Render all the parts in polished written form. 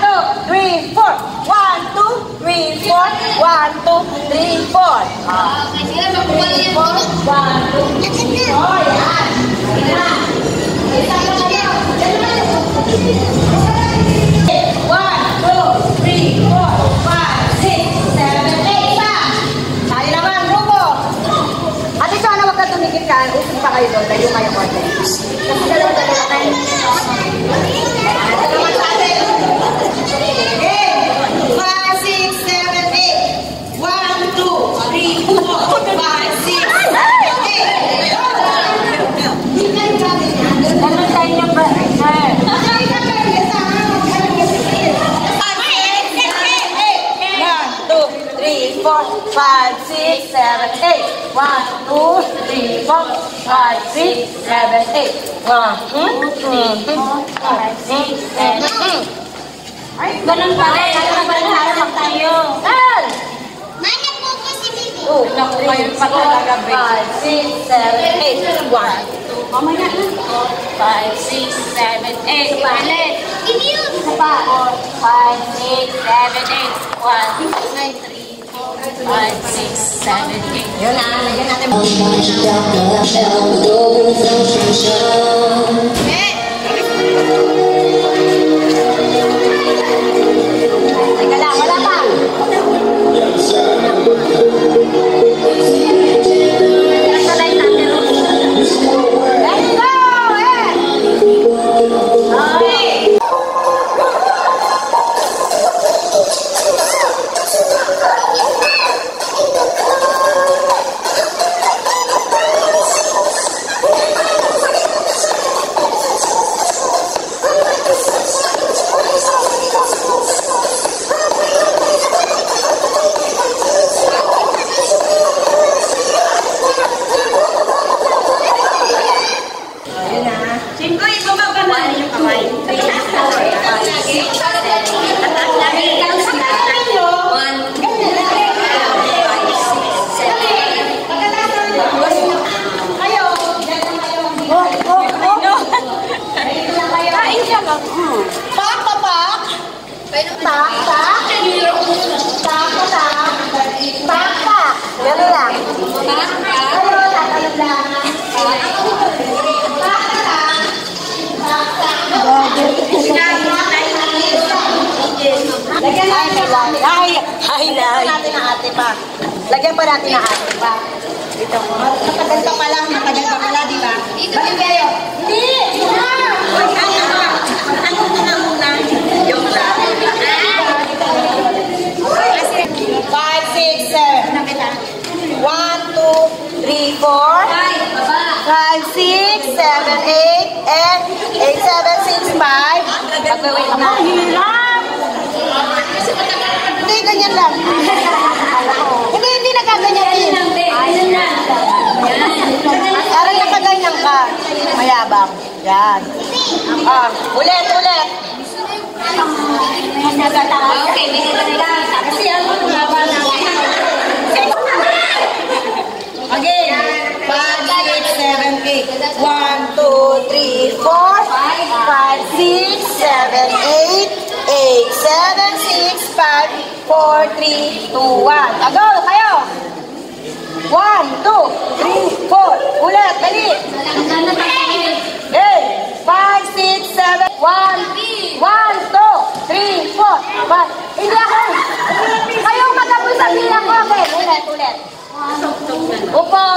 2, 3, 4. 1, 2, 3, 4. 1, 2, 3, 4. Okay, sige, magkuha na yan. 1, 2, 3, 4. Yan. Yan. Isa na kayo. Yan na. 1, 2, 3, 4, 5, 6, 7, 8. Isa. Tayo naman, grupo. Ate Chona, huwag ka tumikit ka. Usap pa kayo doon. Layo kayo konti. Kasi dalawa kayo. Naman sa atin. Okay. 5, 6, 7, 8. 1, 2, 3, 4, 5, 6, 7, 8. Ganun tayo ng ba? Three, four, 5, 6, 7, 8. 1, 2, 3, 4, 5, 6, 7, 8. 1, 2, 3, 4, 5, 6, 7, 8. Ay, ganun pa rin. Harap tayo. Tal! Mana po po si Bibi. 2, 3, 4, 5, 6, 7, 8. 1, 2, mamaya na. 5, 6, 7, 8. Ulit. Bibi yun. Isa pa. 4, 5, 6, 7, 8. 1, 2, 3, 5, 6, 7, 8. Yun na, lagyan natin. Teka lang, wala pa. Nasalay natin. Let's go! Okay. Lagyan pa natin ang ate pa. Ito mo. Matagal pa pala, di ba? Bakit kayo? Hindi! Ano na muna? Yung lang. Wait na. Hirap! Hindi, ganyan lang. Hindi nagaganyan din. Aral nakaganyan ka. Mayabang. Yan. Ulit. Okay, may nila. Kasi ano haba na. Again. 5, 6, 7, 8. 1, 2, 3, 4, 5, 6, 7, 8, 8, 7, 6, 5, 4, 3, 2, 1. Ago, kayo. 1, 2, 3, 4. Ulit, dali. Okay. 5, 6, 7, 1, 1, 2, 3, 4, 5. Hindi ako. Kayong matapos sabihin ako. Okay, ulit. Upo.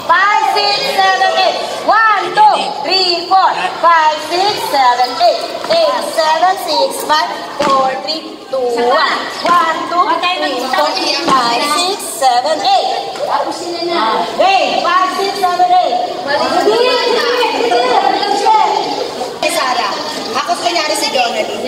5, 6, 7, 8. 1, 2, 3, 4, 5, 6, 7, 8. 8, 7, 6, 5, 4, 3, 2, 1. 1, 2, 3, 4, 5, 6, 7, 8. Okay, 5, 6, 7, 8. Hey, Sarah. Ako kunyari si Jonathan.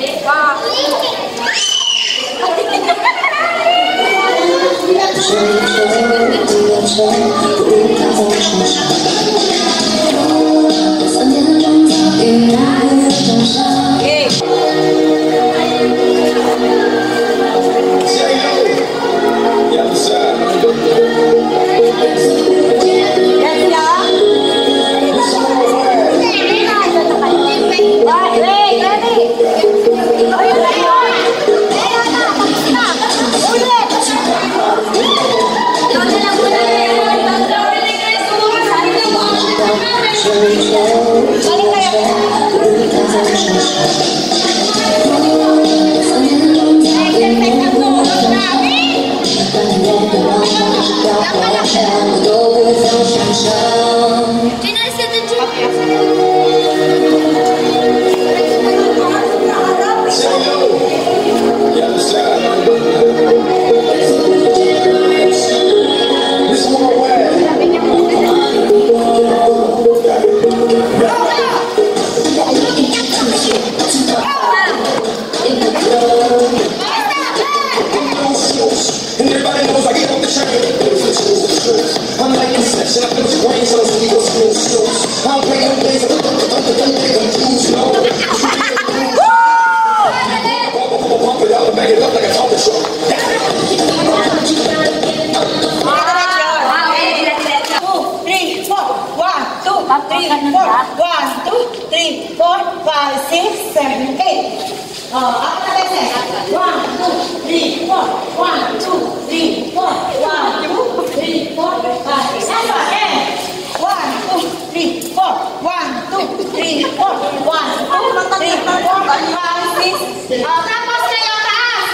Tapos kayo, taas!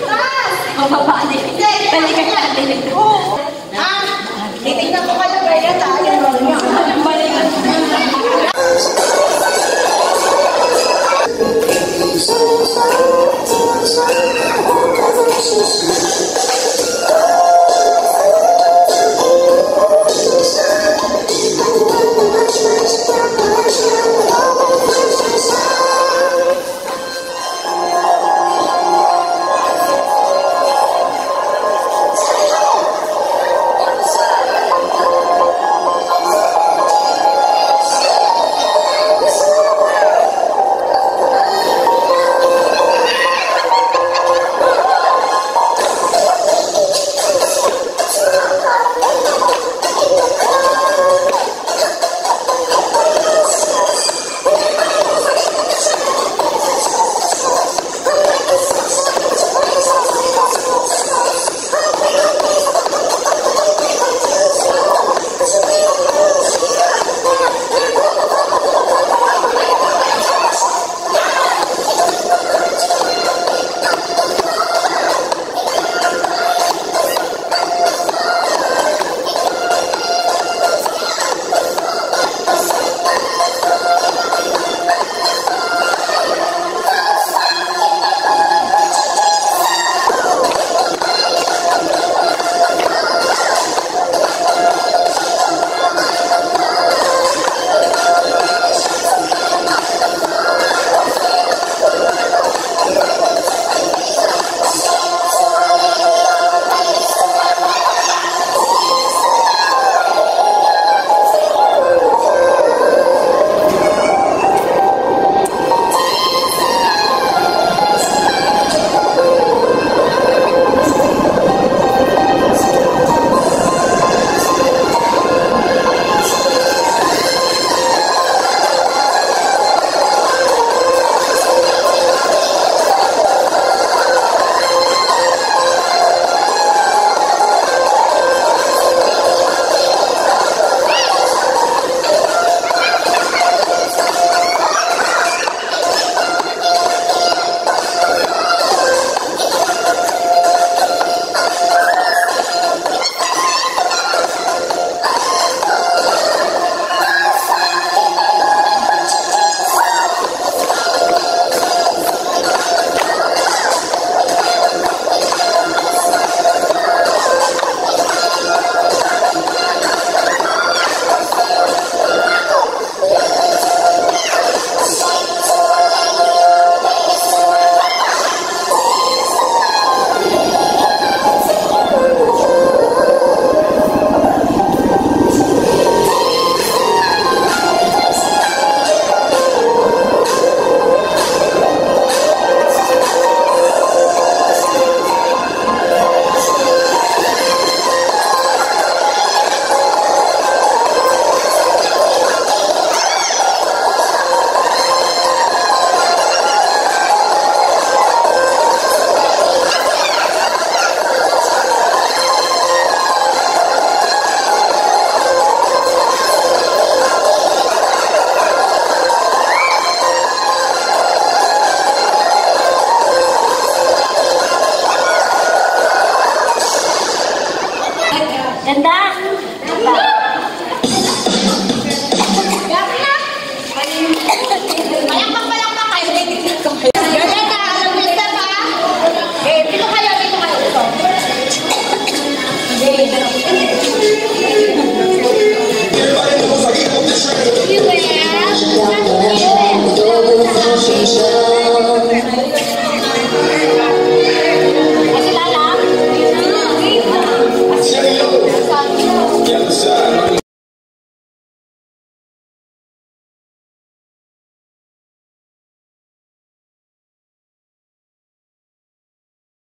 Taas! Balik ka natin.